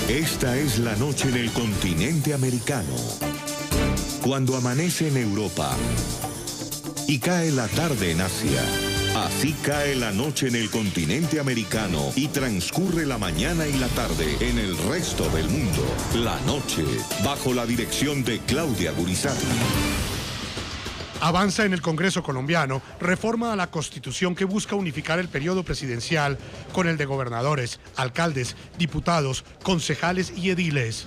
Esta es la noche en el continente americano. Cuando amanece en Europa y cae la tarde en Asia. Así cae la noche en el continente americano y transcurre la mañana y la tarde en el resto del mundo. La noche, bajo la dirección de Claudia Gurizati. Avanza en el Congreso colombiano reforma a la Constitución que busca unificar el periodo presidencial con el de gobernadores, alcaldes, diputados, concejales y ediles.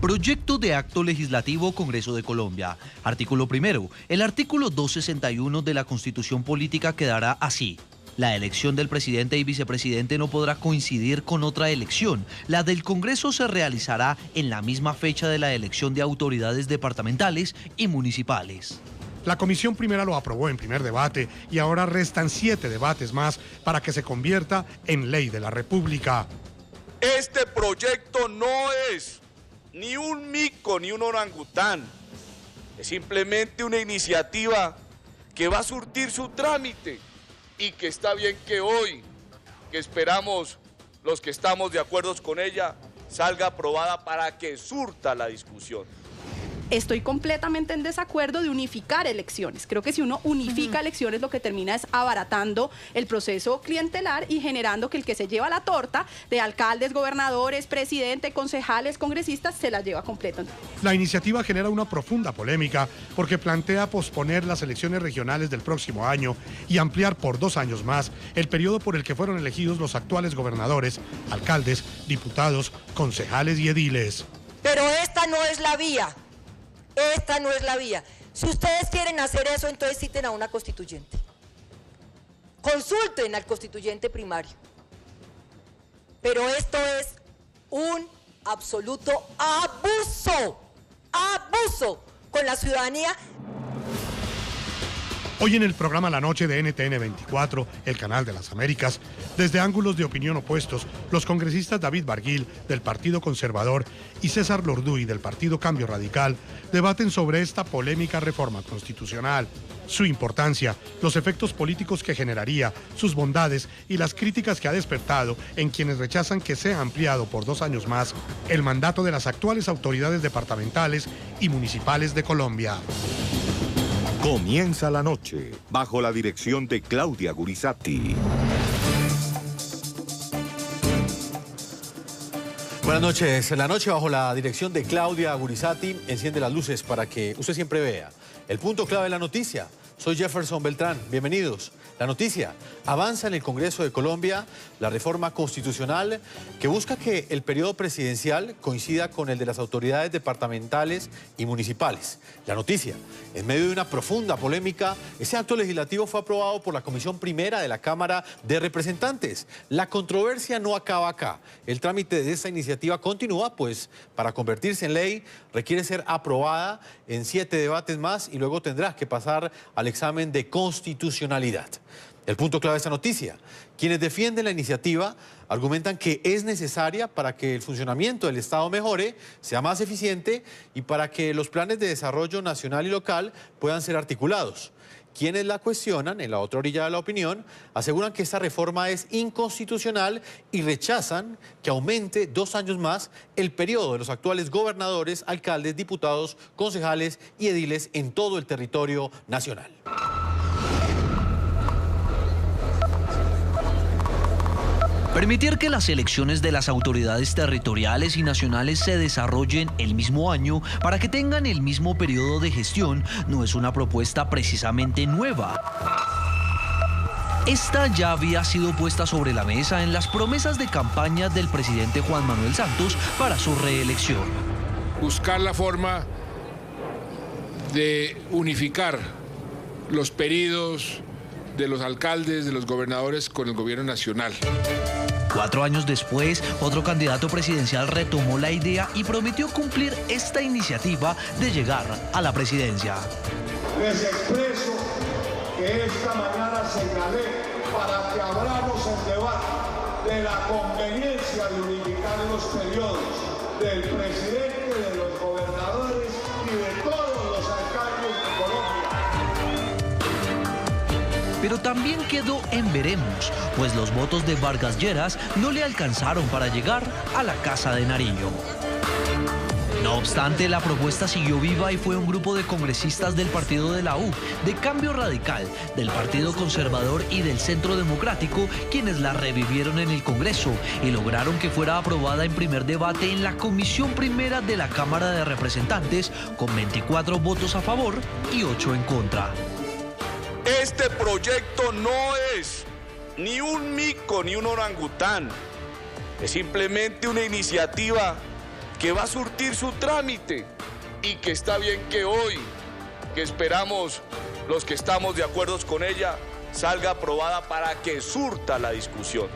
Proyecto de acto legislativo Congreso de Colombia. Artículo primero. El artículo 261 de la Constitución Política quedará así. La elección del presidente y vicepresidente no podrá coincidir con otra elección. La del Congreso se realizará en la misma fecha de la elección de autoridades departamentales y municipales. La Comisión Primera lo aprobó en primer debate y ahora restan 7 debates más para que se convierta en ley de la República. Este proyecto no es ni un mico ni un orangután. Es simplemente una iniciativa que va a surtir su trámite y que está bien que hoy, que esperamos los que estamos de acuerdo con ella, salga aprobada para que surta la discusión. Estoy completamente en desacuerdo de unificar elecciones. Creo que si uno unifica elecciones, lo que termina es abaratando el proceso clientelar y generando que el que se lleva la torta de alcaldes, gobernadores, presidente, concejales, congresistas, se la lleva completa. La iniciativa genera una profunda polémica porque plantea posponer las elecciones regionales del próximo año y ampliar por 2 años más el periodo por el que fueron elegidos los actuales gobernadores, alcaldes, diputados, concejales y ediles. Pero esta no es la vía. Esta no es la vía. Si ustedes quieren hacer eso, entonces citen a una constituyente. Consulten al constituyente primario. Pero esto es un absoluto abuso. Abuso con la ciudadanía. Hoy en el programa La Noche de NTN 24, el canal de las Américas, desde ángulos de opinión opuestos, los congresistas David Barguil, del Partido Conservador, y César Lorduy, del Partido Cambio Radical, debaten sobre esta polémica reforma constitucional, su importancia, los efectos políticos que generaría, sus bondades y las críticas que ha despertado en quienes rechazan que sea ampliado por 2 años más el mandato de las actuales autoridades departamentales y municipales de Colombia. Comienza la noche, bajo la dirección de Claudia Gurizati. Buenas noches. La noche bajo la dirección de Claudia Gurizati enciende las luces para que usted siempre vea el punto clave de la noticia. Soy Jefferson Beltrán. Bienvenidos. La noticia: avanza en el Congreso de Colombia la reforma constitucional que busca que el periodo presidencial coincida con el de las autoridades departamentales y municipales. La noticia: en medio de una profunda polémica, ese acto legislativo fue aprobado por la Comisión Primera de la Cámara de Representantes. La controversia no acaba acá. El trámite de esta iniciativa continúa, pues para convertirse en ley requiere ser aprobada en 7 debates más y luego tendrá que pasar al examen de constitucionalidad. El punto clave de esta noticia: quienes defienden la iniciativa argumentan que es necesaria para que el funcionamiento del Estado mejore, sea más eficiente y para que los planes de desarrollo nacional y local puedan ser articulados. Quienes la cuestionan, en la otra orilla de la opinión, aseguran que esta reforma es inconstitucional y rechazan que aumente 2 años más el periodo de los actuales gobernadores, alcaldes, diputados, concejales y ediles en todo el territorio nacional. Permitir que las elecciones de las autoridades territoriales y nacionales se desarrollen el mismo año para que tengan el mismo periodo de gestión no es una propuesta precisamente nueva. Esta ya había sido puesta sobre la mesa en las promesas de campaña del presidente Juan Manuel Santos para su reelección. Buscar la forma de unificar los periodos de los alcaldes, de los gobernadores con el gobierno nacional. 4 años después, otro candidato presidencial retomó la idea y prometió cumplir esta iniciativa de llegar a la presidencia. Les expreso que esta mañana señalé para que abramos el debate de la conveniencia de unificar los periodos del presidente, de los gobernadores y de todos los alcaldes de Colombia. pero también quedó en veremos, pues los votos de Vargas Lleras no le alcanzaron para llegar a la Casa de Nariño. No obstante, la propuesta siguió viva y fue un grupo de congresistas del partido de la U, de Cambio Radical, del Partido Conservador y del Centro Democrático quienes la revivieron en el Congreso y lograron que fuera aprobada en primer debate en la Comisión Primera de la Cámara de Representantes con 24 votos a favor y 8 en contra. Este proyecto no es ni un mico ni un orangután, es simplemente una iniciativa que va a surtir su trámite y que está bien que hoy, que esperamos los que estamos de acuerdo con ella, salga aprobada para que surta la discusión.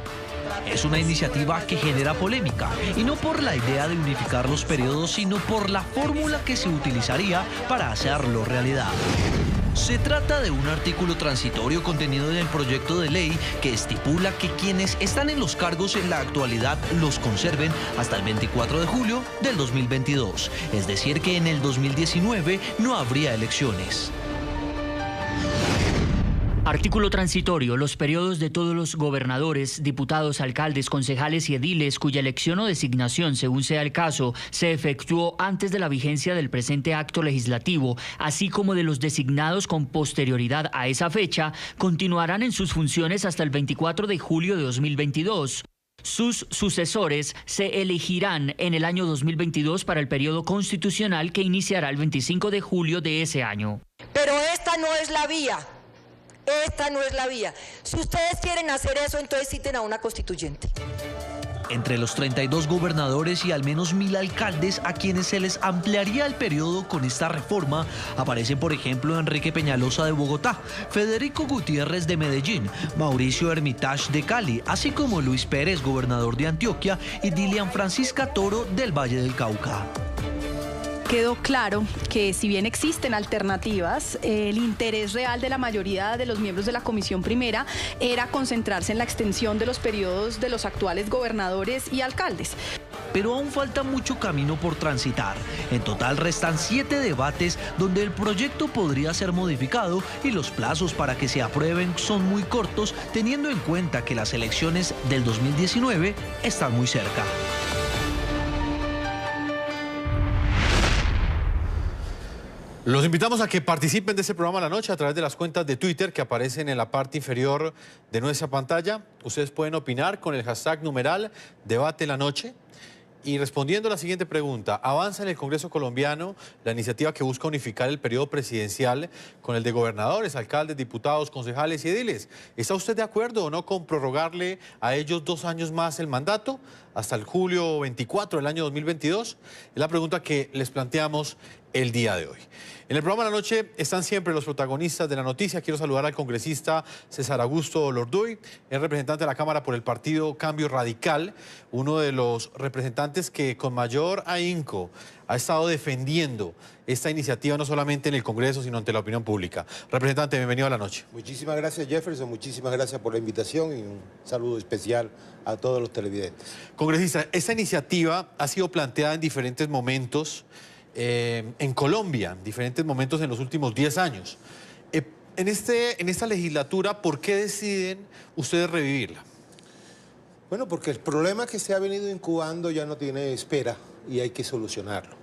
Es una iniciativa que genera polémica, y no por la idea de unificar los periodos, sino por la fórmula que se utilizaría para hacerlo realidad. Se trata de un artículo transitorio contenido en el proyecto de ley que estipula que quienes están en los cargos en la actualidad los conserven hasta el 24 de julio del 2022. Es decir, que en el 2019 no habría elecciones. Artículo transitorio. Los periodos de todos los gobernadores, diputados, alcaldes, concejales y ediles cuya elección o designación, según sea el caso, se efectuó antes de la vigencia del presente acto legislativo, así como de los designados con posterioridad a esa fecha, continuarán en sus funciones hasta el 24 de julio de 2022. Sus sucesores se elegirán en el año 2022 para el periodo constitucional que iniciará el 25 de julio de ese año. Pero esta no es la vía. Esta no es la vía. Si ustedes quieren hacer eso, entonces citen a una constituyente. Entre los 32 gobernadores y al menos 1000 alcaldes a quienes se les ampliaría el periodo con esta reforma, aparecen por ejemplo Enrique Peñalosa de Bogotá, Federico Gutiérrez de Medellín, Mauricio Hermitage de Cali, así como Luis Pérez, gobernador de Antioquia, y Dilian Francisca Toro del Valle del Cauca. Quedó claro que si bien existen alternativas, el interés real de la mayoría de los miembros de la Comisión Primera era concentrarse en la extensión de los periodos de los actuales gobernadores y alcaldes. Pero aún falta mucho camino por transitar. En total restan 7 debates donde el proyecto podría ser modificado y los plazos para que se aprueben son muy cortos, teniendo en cuenta que las elecciones del 2019 están muy cerca. Los invitamos a que participen de este programa a la noche a través de las cuentas de Twitter que aparecen en la parte inferior de nuestra pantalla. Ustedes pueden opinar con el hashtag numeral Debate la Noche. Y respondiendo a la siguiente pregunta, ¿avanza en el Congreso colombiano la iniciativa que busca unificar el periodo presidencial con el de gobernadores, alcaldes, diputados, concejales y ediles? ¿Está usted de acuerdo o no con prorrogarle a ellos 2 años más el mandato hasta el julio 24 del año 2022? Es la pregunta que les planteamos el día de hoy. En el programa de la noche están siempre los protagonistas de la noticia. Quiero saludar al congresista César Augusto Lorduy, es representante de la Cámara por el partido Cambio Radical, uno de los representantes que con mayor ahínco ha estado defendiendo esta iniciativa no solamente en el Congreso, sino ante la opinión pública. Representante, bienvenido a la noche. Muchísimas gracias, Jefferson, muchísimas gracias por la invitación y un saludo especial a todos los televidentes. Congresista, esta iniciativa ha sido planteada en diferentes momentos en Colombia, en diferentes momentos en los últimos 10 años. En esta legislatura, ¿por qué deciden ustedes revivirla? Bueno, porque el problema que se ha venido incubando ya no tiene espera y hay que solucionarlo.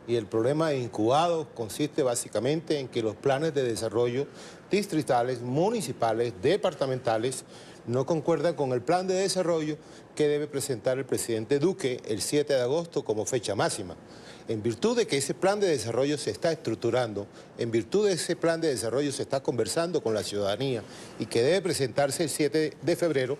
Y el problema incubado consiste básicamente en que los planes de desarrollo distritales, municipales, departamentales, no concuerdan con el plan de desarrollo que debe presentar el presidente Duque el 7 de agosto como fecha máxima. En virtud de que ese plan de desarrollo se está estructurando, en virtud de ese plan de desarrollo se está conversando con la ciudadanía y que debe presentarse el 7 de febrero,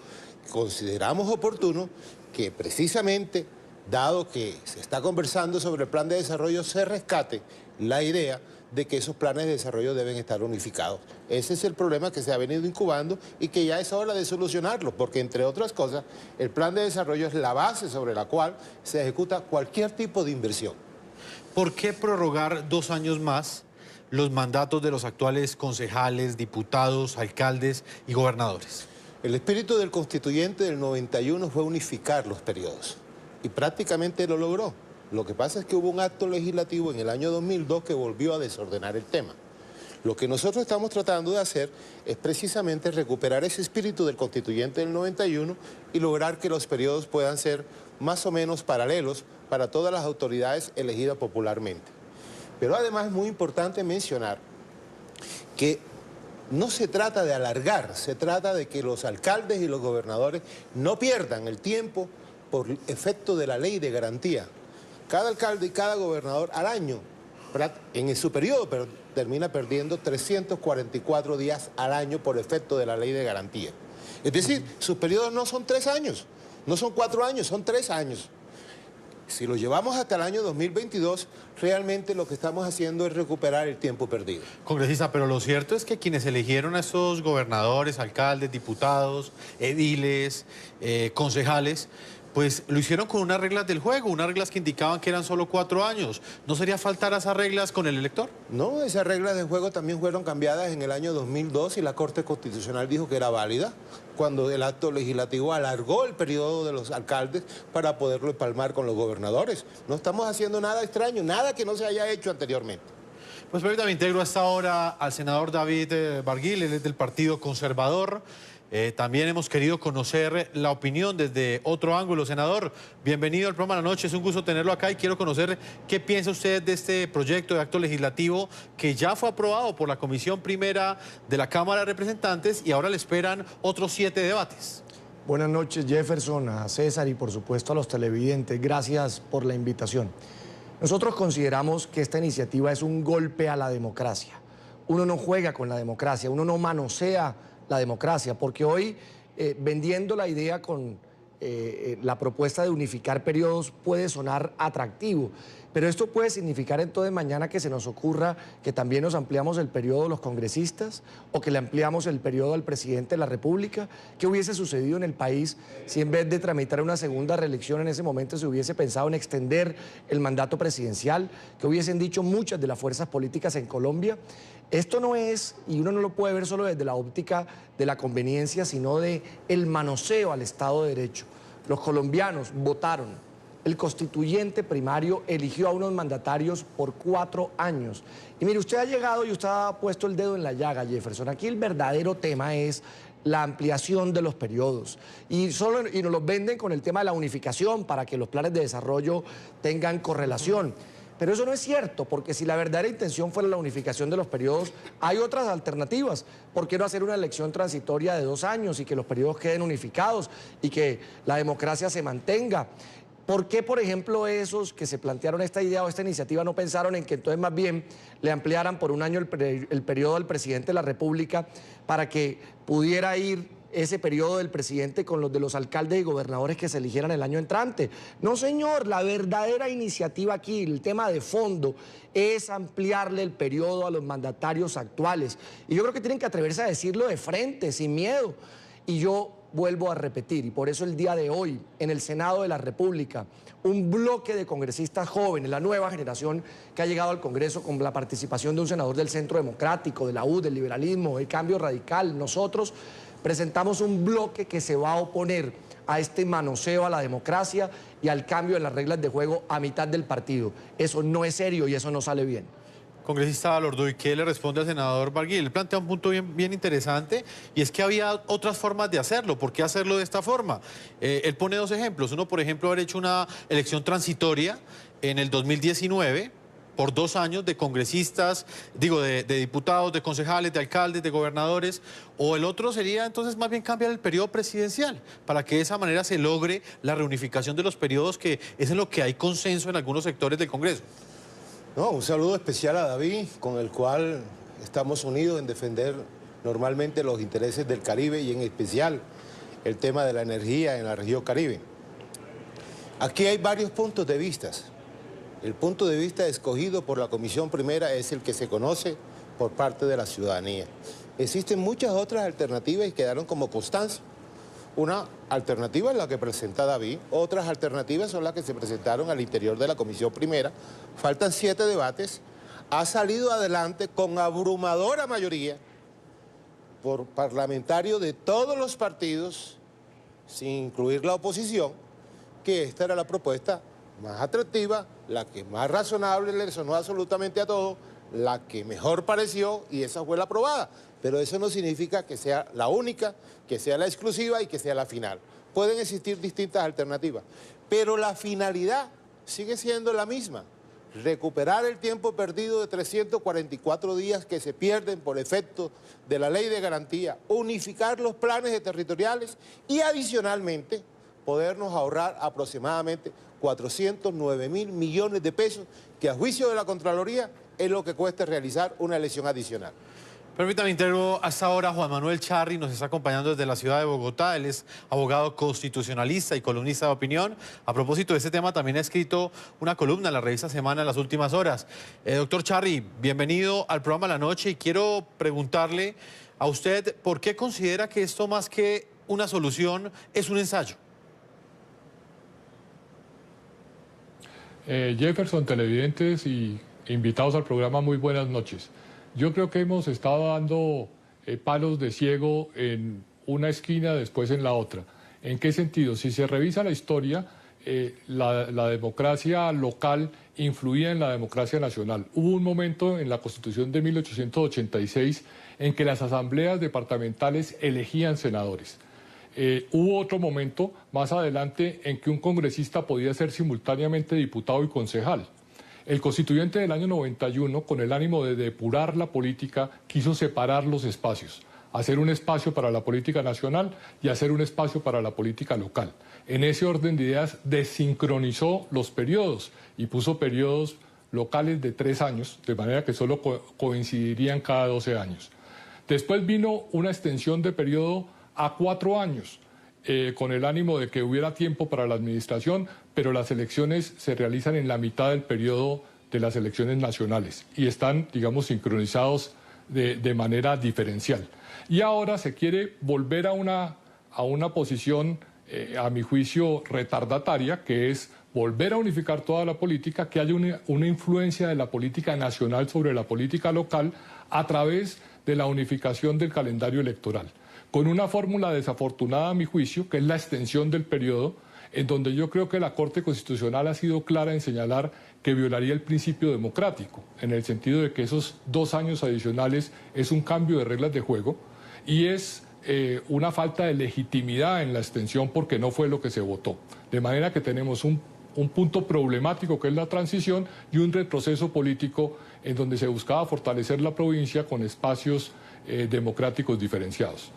consideramos oportuno que precisamente, dado que se está conversando sobre el plan de desarrollo, se rescate la idea de que esos planes de desarrollo deben estar unificados. Ese es el problema que se ha venido incubando y que ya es hora de solucionarlo, porque entre otras cosas, el plan de desarrollo es la base sobre la cual se ejecuta cualquier tipo de inversión. ¿Por qué prorrogar 2 años más los mandatos de los actuales concejales, diputados, alcaldes y gobernadores? El espíritu del constituyente del 91 fue unificar los periodos y prácticamente lo logró. Lo que pasa es que hubo un acto legislativo en el año 2002 que volvió a desordenar el tema. Lo que nosotros estamos tratando de hacer es precisamente recuperar ese espíritu del constituyente del 91 y lograr que los periodos puedan ser más o menos paralelos para todas las autoridades elegidas popularmente. Pero además es muy importante mencionar que no se trata de alargar, se trata de que los alcaldes y los gobernadores no pierdan el tiempo por efecto de la ley de garantía. Cada alcalde y cada gobernador al año, en su periodo, pero termina perdiendo 344 días al año por efecto de la ley de garantía. Es decir, sus periodos no son 3 años, no son 4 años, son 3 años. Si lo llevamos hasta el año 2022, realmente lo que estamos haciendo es recuperar el tiempo perdido. Congresista, pero lo cierto es que quienes eligieron a estos gobernadores, alcaldes, diputados, ediles, concejales, pues lo hicieron con unas reglas del juego, unas reglas que indicaban que eran solo 4 años. ¿No sería faltar a esas reglas con el elector? No, esas reglas del juego también fueron cambiadas en el año 2002 y la Corte Constitucional dijo que era válida cuando el acto legislativo alargó el periodo de los alcaldes para poderlo empalmar con los gobernadores. No estamos haciendo nada extraño, nada que no se haya hecho anteriormente. Pues permítame, integro a esta hora al senador David Barguil, él es del Partido Conservador. También hemos querido conocer la opinión desde otro ángulo. Senador, bienvenido al programa de la noche, es un gusto tenerlo acá y quiero conocer qué piensa usted de este proyecto de acto legislativo que ya fue aprobado por la Comisión Primera de la Cámara de Representantes y ahora le esperan otros 7 debates. Buenas noches, Jefferson, a César y por supuesto a los televidentes. Gracias por la invitación. Nosotros consideramos que esta iniciativa es un golpe a la democracia. Uno no juega con la democracia, uno no manosea la democracia, porque hoy vendiendo la idea con la propuesta de unificar periodos puede sonar atractivo, pero esto puede significar entonces mañana que se nos ocurra que también nos ampliamos el periodo de los congresistas o que le ampliamos el periodo al presidente de la República. ¿Qué hubiese sucedido en el país si en vez de tramitar una segunda reelección en ese momento se hubiese pensado en extender el mandato presidencial? ¿Qué hubiesen dicho muchas de las fuerzas políticas en Colombia? Esto no es, y uno no lo puede ver solo desde la óptica de la conveniencia, sino de el manoseo al Estado de Derecho. Los colombianos votaron, el constituyente primario eligió a unos mandatarios por 4 años. Y mire, usted ha llegado y usted ha puesto el dedo en la llaga, Jefferson. Aquí el verdadero tema es la ampliación de los periodos. Y nos los venden con el tema de la unificación para que los planes de desarrollo tengan correlación. Pero eso no es cierto, porque si la verdadera intención fuera la unificación de los periodos, hay otras alternativas. ¿Por qué no hacer una elección transitoria de 2 años y que los periodos queden unificados y que la democracia se mantenga? ¿Por qué, por ejemplo, esos que se plantearon esta idea o esta iniciativa no pensaron en que entonces más bien le ampliaran por 1 año el periodo al presidente de la República para que pudiera ir ese periodo del presidente con los de los alcaldes y gobernadores que se eligieran el año entrante? No, señor, la verdadera iniciativa aquí, el tema de fondo, es ampliarle el periodo a los mandatarios actuales. Y yo creo que tienen que atreverse a decirlo de frente, sin miedo. Y yo vuelvo a repetir, y por eso el día de hoy, en el Senado de la República, un bloque de congresistas jóvenes, la nueva generación que ha llegado al Congreso con la participación de un senador del Centro Democrático, de la U, del liberalismo, del Cambio Radical, nosotros presentamos un bloque que se va a oponer a este manoseo a la democracia y al cambio en las reglas de juego a mitad del partido. Eso no es serio y eso no sale bien. Congresista Lorduy, ¿qué le responde al senador Barguil? Él plantea un punto bien interesante y es que había otras formas de hacerlo. ¿Por qué hacerlo de esta forma? Él pone 2 ejemplos. Uno, por ejemplo, haber hecho una elección transitoria en el 2019 por 2 años de congresistas, de diputados, de concejales, de alcaldes, de gobernadores. O el otro sería entonces más bien cambiar el periodo presidencial para que de esa manera se logre la reunificación de los periodos, que es en lo que hay consenso en algunos sectores del Congreso. No, un saludo especial a David, con el cual estamos unidos en defender normalmente los intereses del Caribe y en especial el tema de la energía en la región Caribe. Aquí hay varios puntos de vista. El punto de vista escogido por la Comisión Primera es el que se conoce por parte de la ciudadanía. Existen muchas otras alternativas y quedaron como constancia. Una alternativa es la que presenta David, otras alternativas son las que se presentaron al interior de la Comisión Primera. Faltan 7 debates, ha salido adelante con abrumadora mayoría por parlamentarios de todos los partidos, sin incluir la oposición, que esta era la propuesta más atractiva, la que más razonable le sonó absolutamente a todos, la que mejor pareció y esa fue la aprobada. Pero eso no significa que sea la única, que sea la exclusiva y que sea la final. Pueden existir distintas alternativas, pero la finalidad sigue siendo la misma. Recuperar el tiempo perdido de 344 días que se pierden por efecto de la ley de garantía, unificar los planes territoriales y adicionalmente podernos ahorrar aproximadamente 409.000 millones de pesos, que a juicio de la Contraloría es lo que cuesta realizar una elección adicional. Permítame interrogar hasta ahora Juan Manuel Charri, nos está acompañando desde la ciudad de Bogotá. Él es abogado constitucionalista y columnista de opinión. A propósito de este tema, también ha escrito una columna en la revista Semana en las últimas horas. Doctor Charri, bienvenido al programa La Noche y quiero preguntarle a usted por qué considera que esto más que una solución es un ensayo. Jefferson, televidentes y invitados al programa, muy buenas noches. Yo creo que hemos estado dando palos de ciego en una esquina, después en la otra. ¿En qué sentido? Si se revisa la historia, la democracia local influía en la democracia nacional. Hubo un momento en la Constitución de 1886 en que las asambleas departamentales elegían senadores. Hubo otro momento más adelante en que un congresista podía ser simultáneamente diputado y concejal. El constituyente del año 91, con el ánimo de depurar la política, quiso separar los espacios, hacer un espacio para la política nacional y hacer un espacio para la política local. En ese orden de ideas desincronizó los periodos y puso periodos locales de 3 años, de manera que solo coincidirían cada 12 años. Después vino una extensión de periodo a 4 años, con el ánimo de que hubiera tiempo para la administración, pero las elecciones se realizan en la mitad del periodo de las elecciones nacionales y están, digamos, sincronizados de manera diferencial. Y ahora se quiere volver a una posición, a mi juicio, retardataria, que es volver a unificar toda la política, que haya una influencia de la política nacional sobre la política local a través de la unificación del calendario electoral, con una fórmula desafortunada a mi juicio, que es la extensión del periodo, en donde yo creo que la Corte Constitucional ha sido clara en señalar que violaría el principio democrático, en el sentido de que esos 2 años adicionales es un cambio de reglas de juego y es una falta de legitimidad en la extensión porque no fue lo que se votó. De manera que tenemos un punto problemático que es la transición y un retroceso político en donde se buscaba fortalecer la provincia con espacios democráticos diferenciados.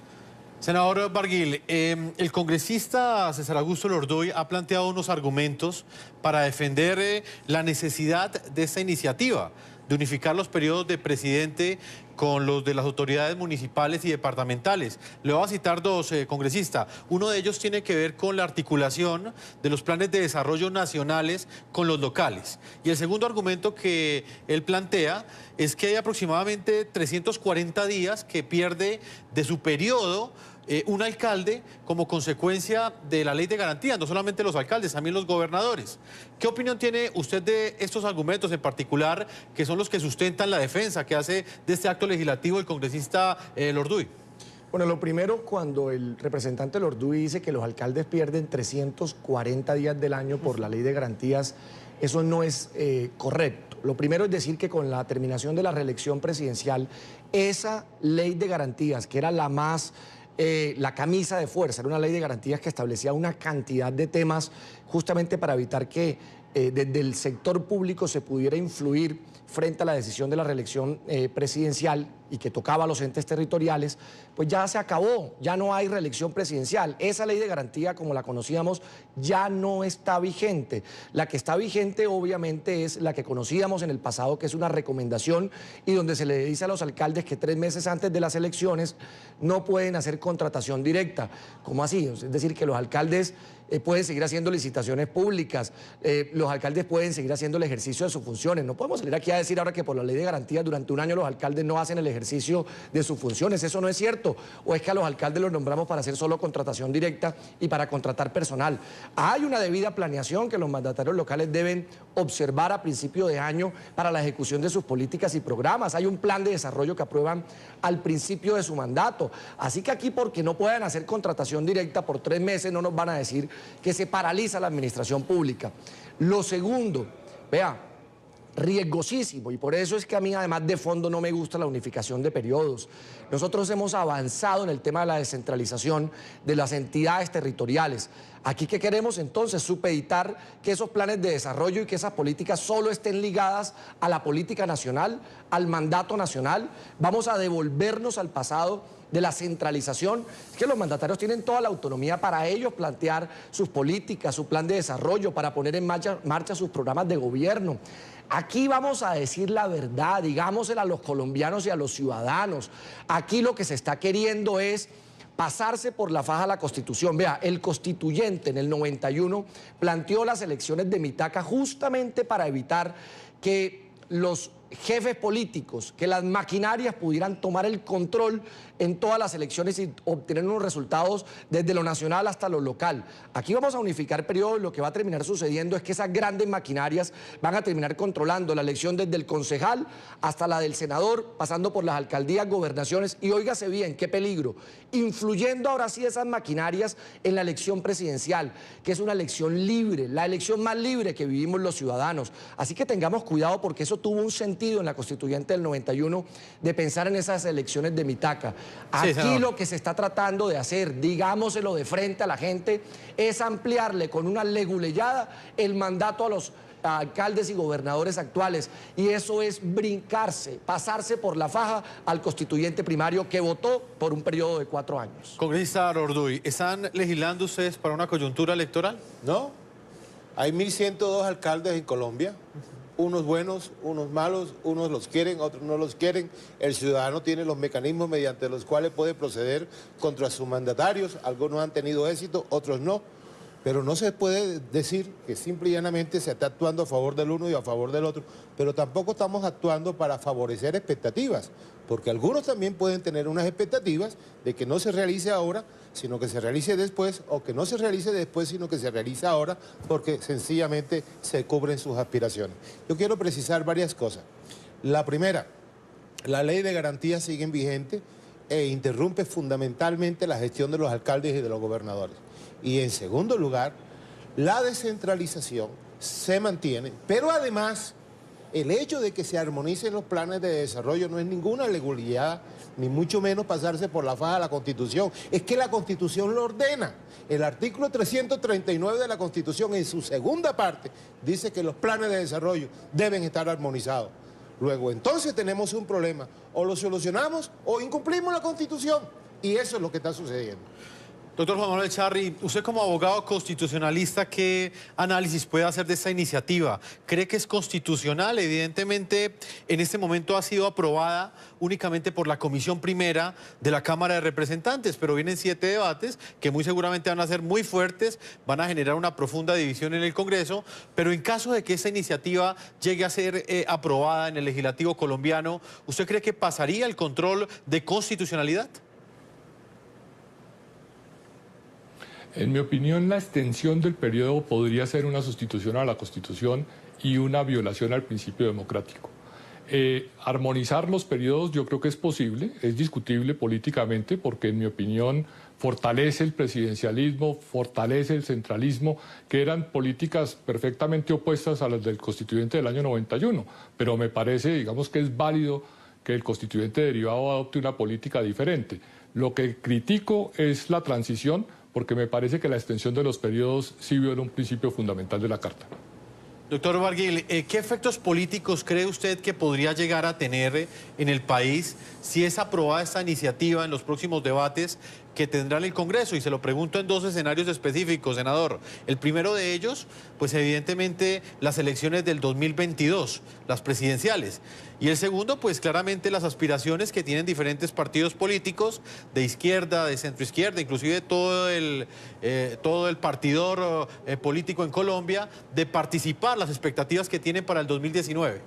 Senador Barguil, el congresista César Augusto Lordoy ha planteado unos argumentos para defender la necesidad de esta iniciativa, de unificar los periodos de presidente con los de las autoridades municipales y departamentales. Le voy a citar 2, congresista. Uno de ellos tiene que ver con la articulación de los planes de desarrollo nacionales con los locales. Y el segundo argumento que él plantea es que hay aproximadamente 340 días que pierde de su periodo un alcalde como consecuencia de la ley de garantía, no solamente los alcaldes, también los gobernadores. ¿Qué opinión tiene usted de estos argumentos en particular, que son los que sustentan la defensa que hace de este acto legislativo el congresista Lordoy? Bueno, lo primero, cuando el representante Lordoy dice que los alcaldes pierden 340 días del año por la ley de garantías, eso no es correcto. Lo primero es decir que con la terminación de la reelección presidencial, esa ley de garantías, que era la camisa de fuerza, era una ley de garantías que establecía una cantidad de temas justamente para evitar que desde el sector público se pudiera influir frente a la decisión de la reelección presidencial y que tocaba a los entes territoriales, pues ya se acabó, ya no hay reelección presidencial. Esa ley de garantía, como la conocíamos, ya no está vigente. La que está vigente, obviamente, es la que conocíamos en el pasado, que es una recomendación y donde se le dice a los alcaldes que 3 meses antes de las elecciones no pueden hacer contratación directa. ¿Cómo así? Es decir, que los alcaldes pueden seguir haciendo licitaciones públicas, los alcaldes pueden seguir haciendo el ejercicio de sus funciones. No podemos salir aquí a decir ahora que por la ley de garantías durante un año los alcaldes no hacen el ejercicio de sus funciones. Eso no es cierto. O es que a los alcaldes los nombramos para hacer solo contratación directa y para contratar personal. Hay una debida planeación que los mandatarios locales deben observar a principio de año para la ejecución de sus políticas y programas. Hay un plan de desarrollo que aprueban al principio de su mandato. Así que aquí, porque no puedan hacer contratación directa por 3 meses, no nos van a decir que se paraliza la administración pública. Lo segundo, vea, riesgosísimo, y por eso es que a mí, además de fondo, no me gusta la unificación de periodos. Nosotros hemos avanzado en el tema de la descentralización de las entidades territoriales. Aquí, ¿qué queremos entonces? Supeditar que esos planes de desarrollo y que esas políticas solo estén ligadas a la política nacional, al mandato nacional. Vamos a devolvernos al pasado de la centralización. Es que los mandatarios tienen toda la autonomía para ellos plantear sus políticas, su plan de desarrollo, para poner en marcha sus programas de gobierno. Aquí vamos a decir la verdad, digámosela a los colombianos y a los ciudadanos. Aquí lo que se está queriendo es pasarse por la faja la Constitución. Vea, el constituyente en el 91 planteó las elecciones de Mitaca justamente para evitar que los jefes políticos, que las maquinarias pudieran tomar el control en todas las elecciones y obtener unos resultados desde lo nacional hasta lo local. Aquí vamos a unificar periodos. Lo que va a terminar sucediendo es que esas grandes maquinarias van a terminar controlando la elección desde el concejal hasta la del senador, pasando por las alcaldías, gobernaciones, y óigase bien, qué peligro, influyendo ahora sí esas maquinarias en la elección presidencial, que es una elección libre, la elección más libre que vivimos los ciudadanos. Así que tengamos cuidado, porque eso tuvo un sentido en la constituyente del 91 de pensar en esas elecciones de Mitaca. Aquí lo que se está tratando de hacer, digámoselo de frente a la gente, es ampliarle con una leguleyada el mandato a los alcaldes y gobernadores actuales, y eso es brincarse, pasarse por la faja al constituyente primario que votó por un periodo de 4 años. Congresista Orduy, ¿están legislando ustedes para una coyuntura electoral? No, hay 1.102 alcaldes en Colombia. Unos buenos, unos malos, unos los quieren, otros no los quieren. El ciudadano tiene los mecanismos mediante los cuales puede proceder contra sus mandatarios. Algunos han tenido éxito, otros no. Pero no se puede decir que simple y llanamente se está actuando a favor del uno y a favor del otro, pero tampoco estamos actuando para favorecer expectativas, porque algunos también pueden tener unas expectativas de que no se realice ahora, sino que se realice después, o que no se realice después, sino que se realice ahora, porque sencillamente se cubren sus aspiraciones. Yo quiero precisar varias cosas. La primera, la ley de garantías sigue vigente e interrumpe fundamentalmente la gestión de los alcaldes y de los gobernadores. Y en segundo lugar, la descentralización se mantiene, pero además el hecho de que se armonicen los planes de desarrollo no es ninguna legalidad, ni mucho menos pasarse por la faja de la Constitución. Es que la Constitución lo ordena. El artículo 339 de la Constitución, en su segunda parte, dice que los planes de desarrollo deben estar armonizados. Luego, entonces tenemos un problema. O lo solucionamos o incumplimos la Constitución. Y eso es lo que está sucediendo. Doctor Juan Manuel Charri, usted como abogado constitucionalista, ¿qué análisis puede hacer de esta iniciativa? ¿Cree que es constitucional? Evidentemente, en este momento ha sido aprobada únicamente por la Comisión Primera de la Cámara de Representantes, pero vienen 7 debates que muy seguramente van a ser muy fuertes, van a generar una profunda división en el Congreso, pero en caso de que esta iniciativa llegue a ser aprobada en el legislativo colombiano, ¿usted cree que pasaría el control de constitucionalidad? En mi opinión, la extensión del periodo podría ser una sustitución a la Constitución y una violación al principio democrático. Armonizar los periodos yo creo que es posible, es discutible políticamente, porque en mi opinión fortalece el presidencialismo, fortalece el centralismo, que eran políticas perfectamente opuestas a las del constituyente del año 91, pero me parece, digamos, que es válido que el constituyente derivado adopte una política diferente. Lo que critico es la transición, porque me parece que la extensión de los periodos sí viola un principio fundamental de la Carta. Doctor Barguil, ¿qué efectos políticos cree usted que podría llegar a tener en el país si es aprobada esta iniciativa en los próximos debates que tendrá el Congreso? Y se lo pregunto en 2 escenarios específicos, senador. El primero de ellos, pues evidentemente las elecciones del 2022, las presidenciales. Y el segundo, pues claramente las aspiraciones que tienen diferentes partidos políticos de izquierda, de centroizquierda, inclusive todo el partidor político en Colombia, de participar, las expectativas que tienen para el 2019.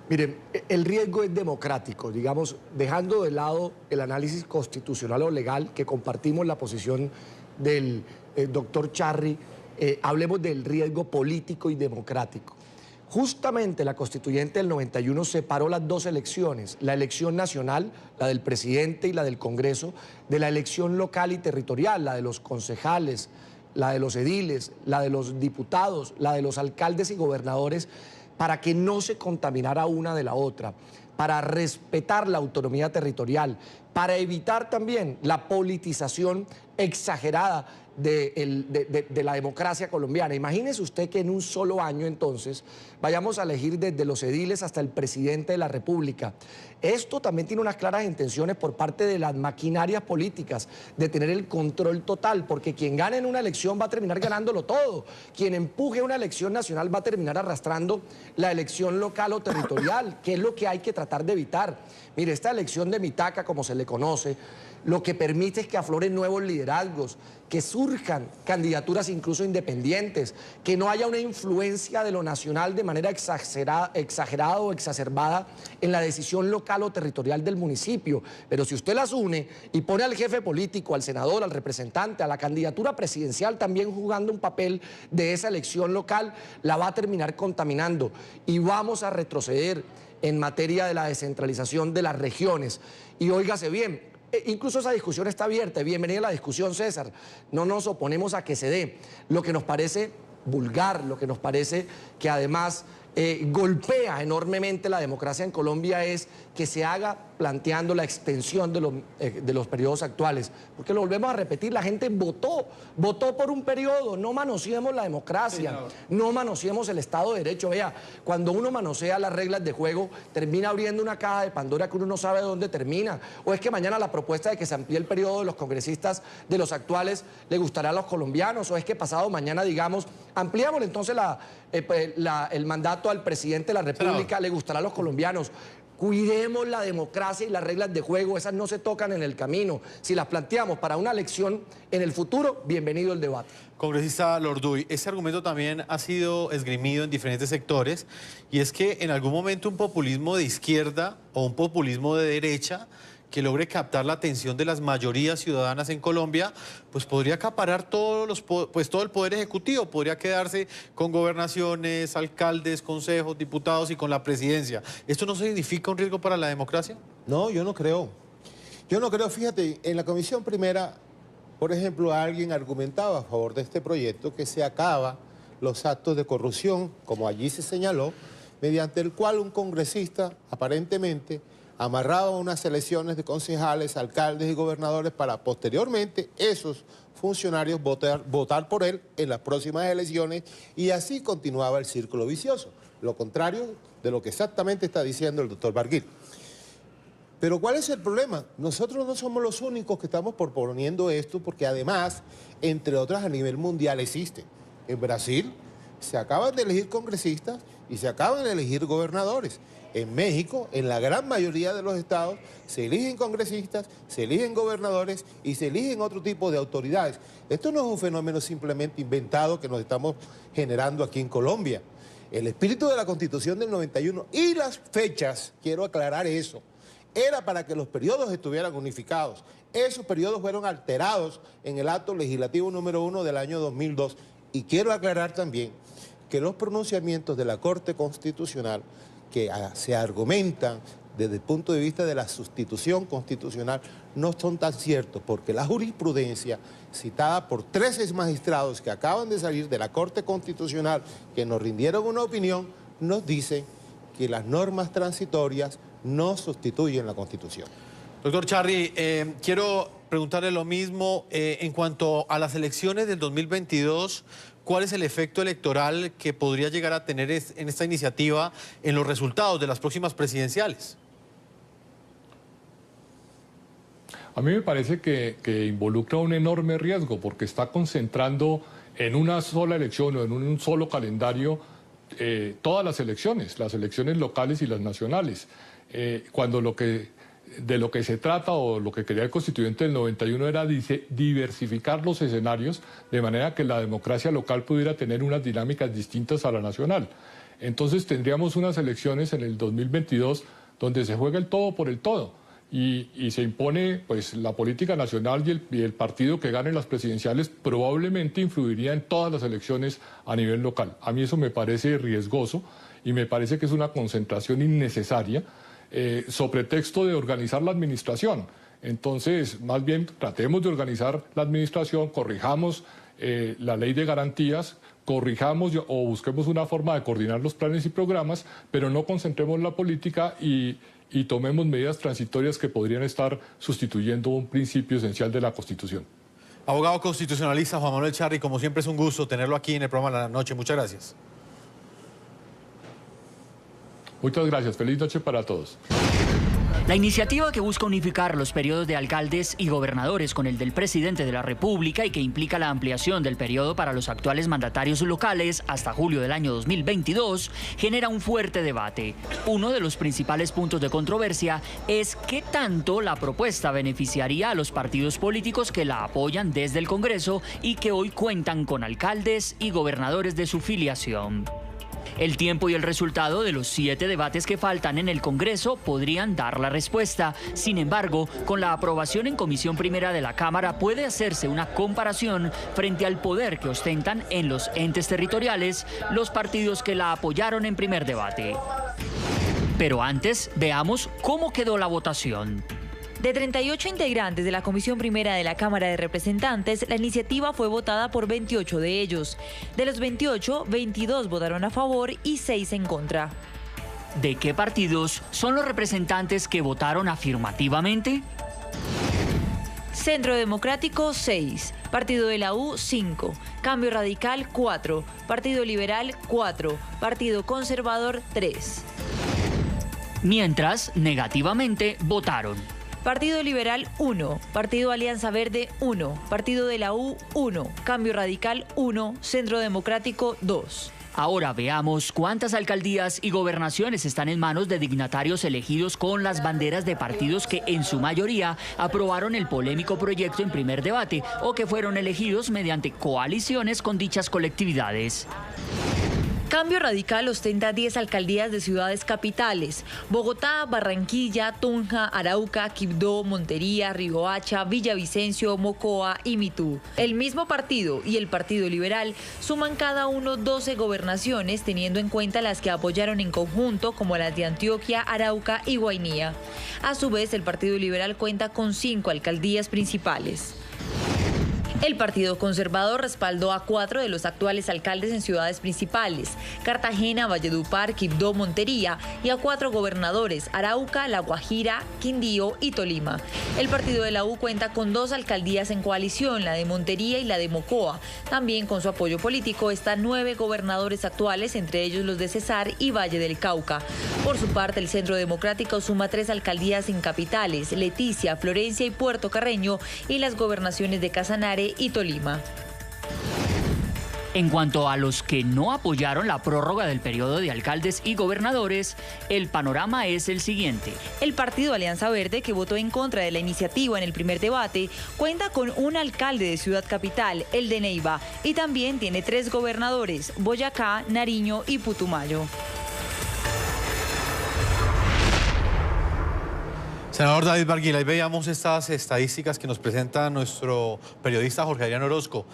Miren, el riesgo es democrático, digamos, dejando de lado el análisis constitucional o legal, que compartimos la posición del doctor Charri, hablemos del riesgo político y democrático. Justamente la constituyente del 91 separó las 2 elecciones, la elección nacional, la del presidente y la del Congreso, de la elección local y territorial, la de los concejales, la de los ediles, la de los diputados, la de los alcaldes y gobernadores, para que no se contaminara una de la otra, para respetar la autonomía territorial, para evitar también la politización exagerada de la democracia colombiana. Imagínese usted que en un solo año entonces vayamos a elegir desde los ediles hasta el presidente de la República. Esto también tiene unas claras intenciones por parte de las maquinarias políticas de tener el control total, porque quien gane en una elección va a terminar ganándolo todo. Quien empuje una elección nacional va a terminar arrastrando la elección local o territorial, que es lo que hay que tratar de evitar. Mire, esta elección de Mitaca, como se le conoce, lo que permite es que afloren nuevos liderazgos, que surjan candidaturas incluso independientes, que no haya una influencia de lo nacional de manera exagerada o exacerbada en la decisión local o territorial del municipio. Pero si usted las une y pone al jefe político, al senador, al representante, a la candidatura presidencial también jugando un papel de esa elección local, la va a terminar contaminando y vamos a retroceder en materia de la descentralización de las regiones. Y óigase bien, incluso esa discusión está abierta. Bienvenida a la discusión, César. No nos oponemos a que se dé. Lo que nos parece vulgar, lo que nos parece que además golpea enormemente la democracia en Colombia es que se haga planteando la extensión de los periodos actuales. Porque lo volvemos a repetir, la gente votó por un periodo, no manoseemos la democracia, no manoseemos el Estado de Derecho. Vea, cuando uno manosea las reglas de juego, termina abriendo una caja de Pandora que uno no sabe dónde termina. O es que mañana la propuesta de que se amplíe el periodo de los congresistas de los actuales le gustará a los colombianos, o es que pasado mañana digamos, ampliamos entonces el mandato al presidente de la República, le gustará a los colombianos. Cuidemos la democracia y las reglas de juego, esas no se tocan en el camino. Si las planteamos para una elección en el futuro, bienvenido el debate. Congresista Lorduy, ese argumento también ha sido esgrimido en diferentes sectores, y es que en algún momento un populismo de izquierda o un populismo de derecha que logre captar la atención de las mayorías ciudadanas en Colombia, pues podría acaparar todo el poder ejecutivo, podría quedarse con gobernaciones, alcaldes, consejos, diputados y con la presidencia. ¿Esto no significa un riesgo para la democracia? No, yo no creo. Yo no creo, fíjate, en la comisión primera, por ejemplo, alguien argumentaba a favor de este proyecto que se acaba los actos de corrupción, como allí se señaló, mediante el cual un congresista, aparentemente, amarrado a unas elecciones de concejales, alcaldes y gobernadores para posteriormente esos funcionarios votar por él en las próximas elecciones, y así continuaba el círculo vicioso, lo contrario de lo que exactamente está diciendo el doctor Barguil. Pero ¿cuál es el problema? Nosotros no somos los únicos que estamos proponiendo esto, porque además, entre otras, a nivel mundial existe. En Brasil se acaban de elegir congresistas y se acaban de elegir gobernadores. En México, en la gran mayoría de los estados, se eligen congresistas, se eligen gobernadores y se eligen otro tipo de autoridades. Esto no es un fenómeno simplemente inventado que nos estamos generando aquí en Colombia. El espíritu de la Constitución del 91 y las fechas, quiero aclarar eso, era para que los periodos estuvieran unificados. Esos periodos fueron alterados en el acto legislativo número 1 del año 2002. Y quiero aclarar también que los pronunciamientos de la Corte Constitucional que se argumentan desde el punto de vista de la sustitución constitucional no son tan ciertos, porque la jurisprudencia citada por 13 magistrados que acaban de salir de la Corte Constitucional, que nos rindieron una opinión, nos dicen que las normas transitorias no sustituyen la Constitución. Doctor Charri, quiero preguntarle lo mismo en cuanto a las elecciones del 2022. ¿Cuál es el efecto electoral que podría llegar a tener en esta iniciativa en los resultados de las próximas presidenciales? A mí me parece que involucra un enorme riesgo, porque está concentrando en una sola elección o en un solo calendario todas las elecciones locales y las nacionales, cuando de lo que se trata, o lo que quería el constituyente del 91, era diversificar los escenarios de manera que la democracia local pudiera tener unas dinámicas distintas a la nacional. Entonces tendríamos unas elecciones en el 2022 donde se juega el todo por el todo y se impone pues la política nacional, y el partido que gane las presidenciales probablemente influiría en todas las elecciones a nivel local. A mí eso me parece riesgoso y me parece que es una concentración innecesaria, sobre texto de organizar la administración. Entonces, más bien, tratemos de organizar la administración, corrijamos la ley de garantías, corrijamos o busquemos una forma de coordinar los planes y programas, pero no concentremos la política y tomemos medidas transitorias que podrían estar sustituyendo un principio esencial de la Constitución. Abogado constitucionalista Juan Manuel Charri, como siempre es un gusto tenerlo aquí en el programa de la noche. Muchas gracias. Muchas gracias. Feliz noche para todos. La iniciativa que busca unificar los periodos de alcaldes y gobernadores con el del presidente de la República y que implica la ampliación del periodo para los actuales mandatarios locales hasta julio del año 2022 genera un fuerte debate. Uno de los principales puntos de controversia es qué tanto la propuesta beneficiaría a los partidos políticos que la apoyan desde el Congreso y que hoy cuentan con alcaldes y gobernadores de su filiación. El tiempo y el resultado de los 7 debates que faltan en el Congreso podrían dar la respuesta. Sin embargo, con la aprobación en Comisión Primera de la Cámara puede hacerse una comparación frente al poder que ostentan en los entes territoriales los partidos que la apoyaron en primer debate. Pero antes, veamos cómo quedó la votación. De 38 integrantes de la Comisión Primera de la Cámara de Representantes, la iniciativa fue votada por 28 de ellos. De los 28, 22 votaron a favor y 6 en contra. ¿De qué partidos son los representantes que votaron afirmativamente? Centro Democrático, 6. Partido de la U, 5. Cambio Radical, 4. Partido Liberal, 4. Partido Conservador, 3. Mientras, negativamente, votaron. Partido Liberal, 1. Partido Alianza Verde, 1. Partido de la U, 1. Cambio Radical, 1. Centro Democrático, 2. Ahora veamos cuántas alcaldías y gobernaciones están en manos de dignatarios elegidos con las banderas de partidos que en su mayoría aprobaron el polémico proyecto en primer debate o que fueron elegidos mediante coaliciones con dichas colectividades. Cambio Radical ostenta 10 alcaldías de ciudades capitales: Bogotá, Barranquilla, Tunja, Arauca, Quibdó, Montería, Riohacha, Villavicencio, Mocoa y Mitú. El mismo partido y el Partido Liberal suman cada uno 12 gobernaciones, teniendo en cuenta las que apoyaron en conjunto, como las de Antioquia, Arauca y Guainía. A su vez, el Partido Liberal cuenta con 5 alcaldías principales. El Partido Conservador respaldó a 4 de los actuales alcaldes en ciudades principales: Cartagena, Valledupar, Quibdó, Montería, y a 4 gobernadores: Arauca, La Guajira, Quindío y Tolima. El Partido de la U cuenta con 2 alcaldías en coalición, la de Montería y la de Mocoa. También con su apoyo político están 9 gobernadores actuales, entre ellos los de Cesar y Valle del Cauca. Por su parte, el Centro Democrático suma 3 alcaldías en capitales: Leticia, Florencia y Puerto Carreño, y las gobernaciones de Casanare y Tolima. En cuanto a los que no apoyaron la prórroga del periodo de alcaldes y gobernadores, el panorama es el siguiente. El Partido Alianza Verde, que votó en contra de la iniciativa en el primer debate, cuenta con un alcalde de Ciudad Capital, el de Neiva, y también tiene 3 gobernadores: Boyacá, Nariño y Putumayo. Senador David Barguil, ahí veíamos estas estadísticas que nos presenta nuestro periodista Jorge Adrián Orozco.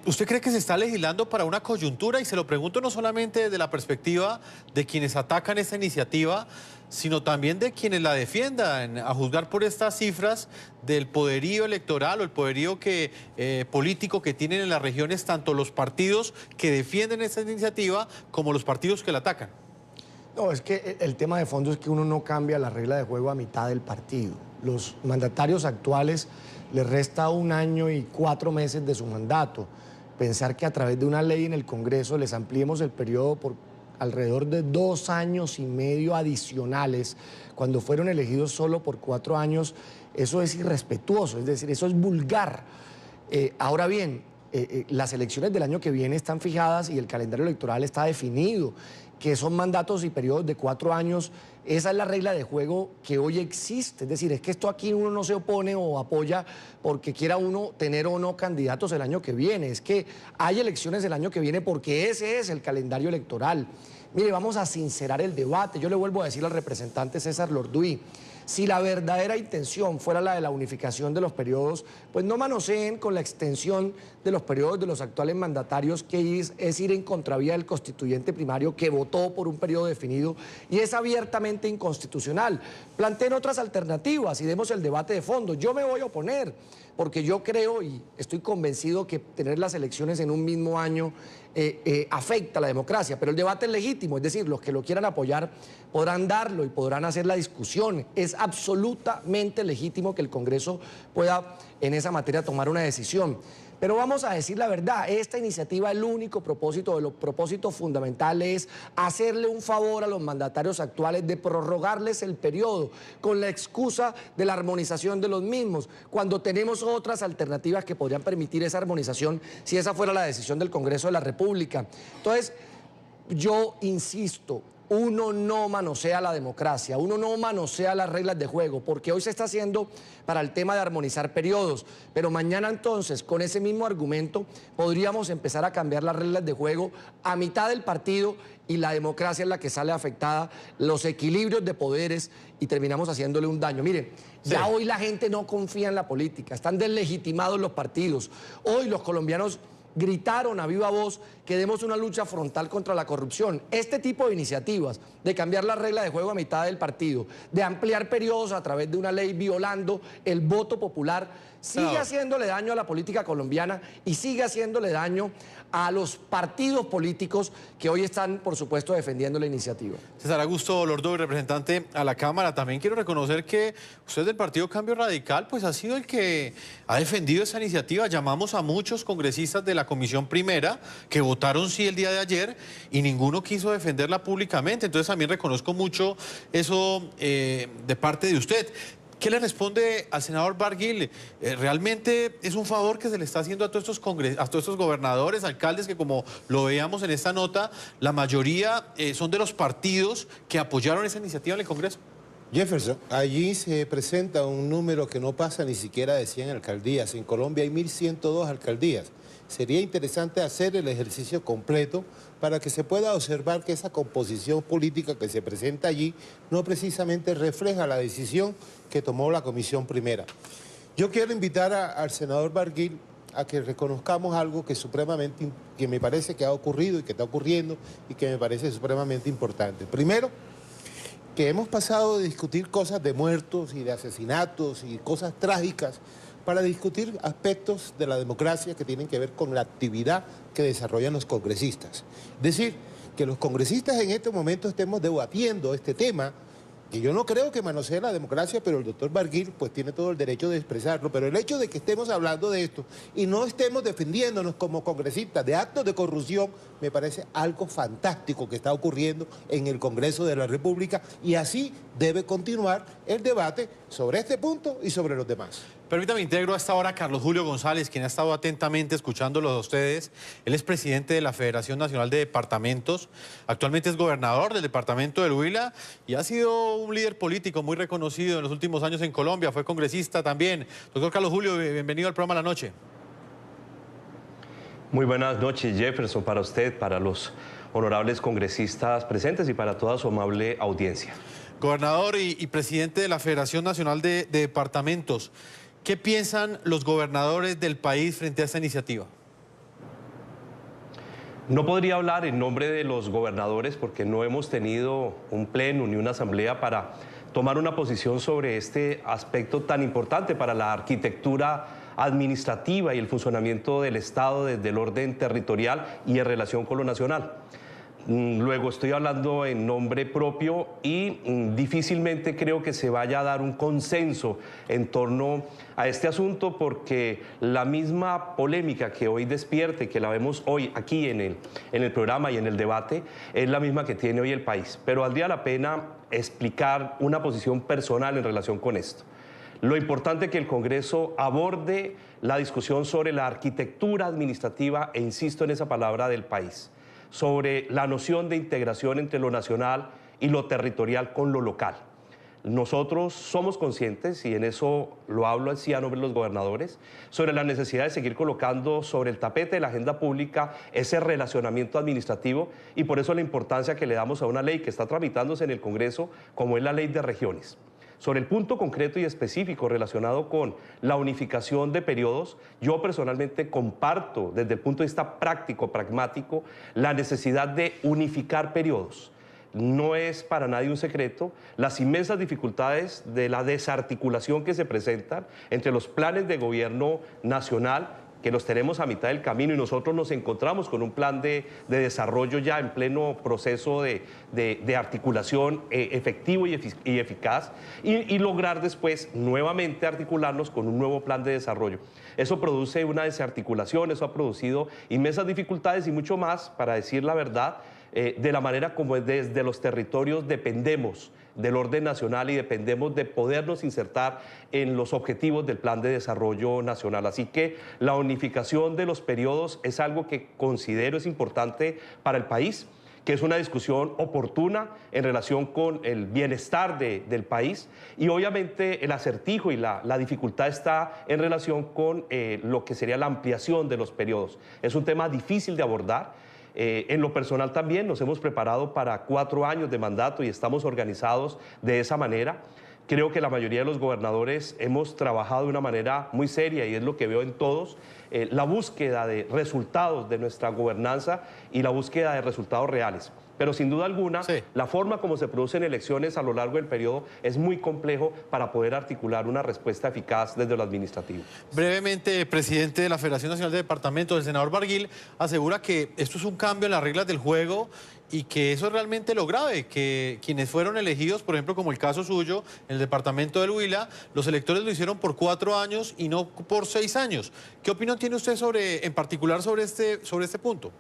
¿Usted cree que se está legislando para una coyuntura? Y se lo pregunto no solamente desde la perspectiva de quienes atacan esta iniciativa, sino también de quienes la defiendan, a juzgar por estas cifras del poderío electoral o el poderío político que tienen en las regiones tanto los partidos que defienden esta iniciativa como los partidos que la atacan. No, es que el tema de fondo es que uno no cambia la regla de juego a mitad del partido. Los mandatarios actuales les resta 1 año y 4 meses de su mandato. Pensar que a través de una ley en el Congreso les ampliemos el periodo por alrededor de 2 años y medio adicionales, cuando fueron elegidos solo por 4 años, eso es irrespetuoso, es decir, eso es vulgar. Ahora bien, las elecciones del año que viene están fijadas y el calendario electoral está definido, que son mandatos y periodos de 4 años. Esa es la regla de juego que hoy existe. Es decir, es que esto aquí uno no se opone o apoya porque quiera uno tener o no candidatos el año que viene. Es que hay elecciones el año que viene porque ese es el calendario electoral. Mire, vamos a sincerar el debate. Yo le vuelvo a decir al representante César Lorduy, si la verdadera intención fuera la de la unificación de los periodos, pues no manoseen con la extensión de los periodos de los actuales mandatarios, que es ir en contravía del constituyente primario que votó por un periodo definido y es abiertamente inconstitucional. Planteen otras alternativas y demos el debate de fondo. Yo me voy a oponer, porque yo creo y estoy convencido que tener las elecciones en un mismo año afecta a la democracia, pero el debate es legítimo, es decir, los que lo quieran apoyar podrán darlo y podrán hacer la discusión. Es absolutamente legítimo que el Congreso pueda en esa materia tomar una decisión. Pero vamos a decir la verdad, esta iniciativa, el único propósito de los propósitos fundamentales es hacerle un favor a los mandatarios actuales de prorrogarles el periodo con la excusa de la armonización de los mismos, cuando tenemos otras alternativas que podrían permitir esa armonización si esa fuera la decisión del Congreso de la República. Entonces, yo insisto, uno no manosea la democracia, uno no manosea las reglas de juego, porque hoy se está haciendo para el tema de armonizar periodos, pero mañana entonces, con ese mismo argumento, podríamos empezar a cambiar las reglas de juego a mitad del partido y la democracia es la que sale afectada, los equilibrios de poderes y terminamos haciéndole un daño. Mire, ya hoy la gente no confía en la política, están deslegitimados los partidos, hoy los colombianos gritaron a viva voz que demos una lucha frontal contra la corrupción. Este tipo de iniciativas, de cambiar la regla de juego a mitad del partido, de ampliar periodos a través de una ley violando el voto popular, sigue haciéndole daño a la política colombiana y sigue haciéndole daño a los partidos políticos que hoy están, por supuesto, defendiendo la iniciativa. César Augusto Lordoy, representante a la Cámara, también quiero reconocer que usted del Partido Cambio Radical pues ha sido el que ha defendido esa iniciativa. Llamamos a muchos congresistas de la Comisión Primera que votaron sí el día de ayer y ninguno quiso defenderla públicamente, entonces también reconozco mucho eso de parte de usted. ¿Qué le responde al senador Barguil? ¿Realmente es un favor que se le está haciendo a todos estos gobernadores, alcaldes, que como lo veíamos en esta nota, la mayoría son de los partidos que apoyaron esa iniciativa en el Congreso? Jefferson, allí se presenta un número que no pasa ni siquiera de 100 alcaldías. En Colombia hay 1.102 alcaldías. Sería interesante hacer el ejercicio completo para que se pueda observar que esa composición política que se presenta allí no precisamente refleja la decisión que tomó la Comisión Primera. Yo quiero invitar al senador Barguil a que reconozcamos algo que me parece que ha ocurrido y que está ocurriendo y que me parece supremamente importante. Primero, que hemos pasado de discutir cosas de muertos y de asesinatos y cosas trágicas para discutir aspectos de la democracia que tienen que ver con la actividad que desarrollan los congresistas. Es decir, que los congresistas en este momento estemos debatiendo este tema, que yo no creo que manosee la democracia, pero el doctor Barguil pues tiene todo el derecho de expresarlo, pero el hecho de que estemos hablando de esto y no estemos defendiéndonos como congresistas de actos de corrupción, me parece algo fantástico que está ocurriendo en el Congreso de la República y así debe continuar el debate sobre este punto y sobre los demás. Permítame integro a esta hora a Carlos Julio González, quien ha estado atentamente escuchándolos a ustedes. Él es presidente de la Federación Nacional de Departamentos, actualmente es gobernador del departamento del Huila y ha sido un líder político muy reconocido en los últimos años en Colombia, fue congresista también. Doctor Carlos Julio, bienvenido al programa La Noche. Muy buenas noches, Jefferson, para usted, para los honorables congresistas presentes y para toda su amable audiencia. Gobernador y presidente de la Federación Nacional de Departamentos, ¿qué piensan los gobernadores del país frente a esta iniciativa? No podría hablar en nombre de los gobernadores porque no hemos tenido un pleno ni una asamblea para tomar una posición sobre este aspecto tan importante para la arquitectura administrativa y el funcionamiento del Estado desde el orden territorial y en relación con lo nacional. Luego estoy hablando en nombre propio y difícilmente creo que se vaya a dar un consenso en torno a este asunto porque la misma polémica que hoy despierte, que la vemos hoy aquí en el programa y en el debate, es la misma que tiene hoy el país. Pero valdría la pena explicar una posición personal en relación con esto. Lo importante es que el Congreso aborde la discusión sobre la arquitectura administrativa, e insisto en esa palabra, del país, sobre la noción de integración entre lo nacional y lo territorial con lo local. Nosotros somos conscientes, y en eso lo hablo así a nombre de los gobernadores, sobre la necesidad de seguir colocando sobre el tapete de la agenda pública ese relacionamiento administrativo y por eso la importancia que le damos a una ley que está tramitándose en el Congreso, como es la Ley de Regiones. Sobre el punto concreto y específico relacionado con la unificación de periodos, yo personalmente comparto desde el punto de vista práctico, pragmático, la necesidad de unificar periodos. no es para nadie un secreto las inmensas dificultades de la desarticulación que se presentan entre los planes de gobierno nacional, que los tenemos a mitad del camino, y nosotros nos encontramos con un plan de desarrollo ya en pleno proceso de articulación efectivo y eficaz, y lograr después nuevamente articularnos con un nuevo plan de desarrollo. Eso produce una desarticulación, eso ha producido inmensas dificultades y mucho más, para decir la verdad, de la manera como desde los territorios dependemos del orden nacional y dependemos de podernos insertar en los objetivos del Plan de Desarrollo Nacional. Así que la unificación de los periodos es algo que considero es importante para el país, que es una discusión oportuna en relación con el bienestar del país, y obviamente el acertijo y la dificultad está en relación con lo que sería la ampliación de los periodos. Es un tema difícil de abordar. En lo personal también nos hemos preparado para 4 años de mandato y estamos organizados de esa manera. Creo que la mayoría de los gobernadores hemos trabajado de una manera muy seria, y es lo que veo en todos, la búsqueda de resultados de nuestra gobernanza y la búsqueda de resultados reales. Pero sin duda alguna, la forma como se producen elecciones a lo largo del periodo es muy complejo para poder articular una respuesta eficaz desde lo administrativo. Brevemente, presidente de la Federación Nacional de Departamentos, el senador Barguil, asegura que esto es un cambio en las reglas del juego y que eso es realmente lo grave, que quienes fueron elegidos, por ejemplo, como el caso suyo, en el departamento del Huila, los electores lo hicieron por 4 años y no por 6 años. ¿Qué opinión tiene usted en particular sobre este punto?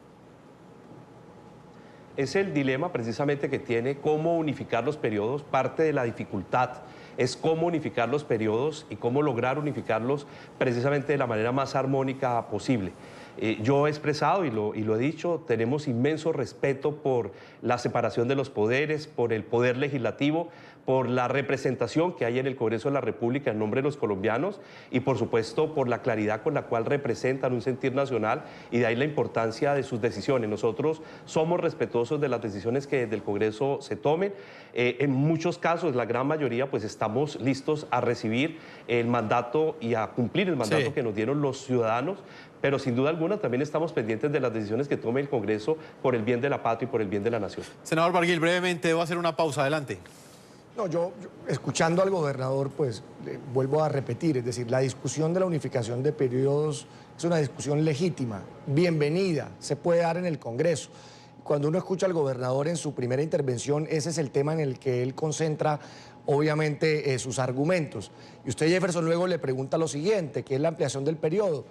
Es el dilema precisamente que tiene cómo unificar los periodos. Parte de la dificultad es cómo unificar los periodos y cómo lograr unificarlos precisamente de la manera más armónica posible. Yo he expresado y lo he dicho, tenemos inmenso respeto por la separación de los poderes, por el poder legislativo, por la representación que hay en el Congreso de la República en nombre de los colombianos, y por supuesto por la claridad con la cual representan un sentir nacional, y de ahí la importancia de sus decisiones. Nosotros somos respetuosos de las decisiones que desde el Congreso se tomen. En muchos casos, la gran mayoría, pues estamos listos a recibir el mandato y a cumplir el mandato que nos dieron los ciudadanos, pero sin duda alguna también estamos pendientes de las decisiones que tome el Congreso por el bien de la patria y por el bien de la nación. Senador Barguil, brevemente, debo hacer una pausa. Adelante. No, yo escuchando al gobernador, pues vuelvo a repetir, es decir, la discusión de la unificación de periodos es una discusión legítima, bienvenida, se puede dar en el Congreso. Cuando uno escucha al gobernador en su primera intervención, ese es el tema en el que él concentra, obviamente, sus argumentos. Y usted, Jefferson, luego le pregunta lo siguiente, que es la ampliación del periodo.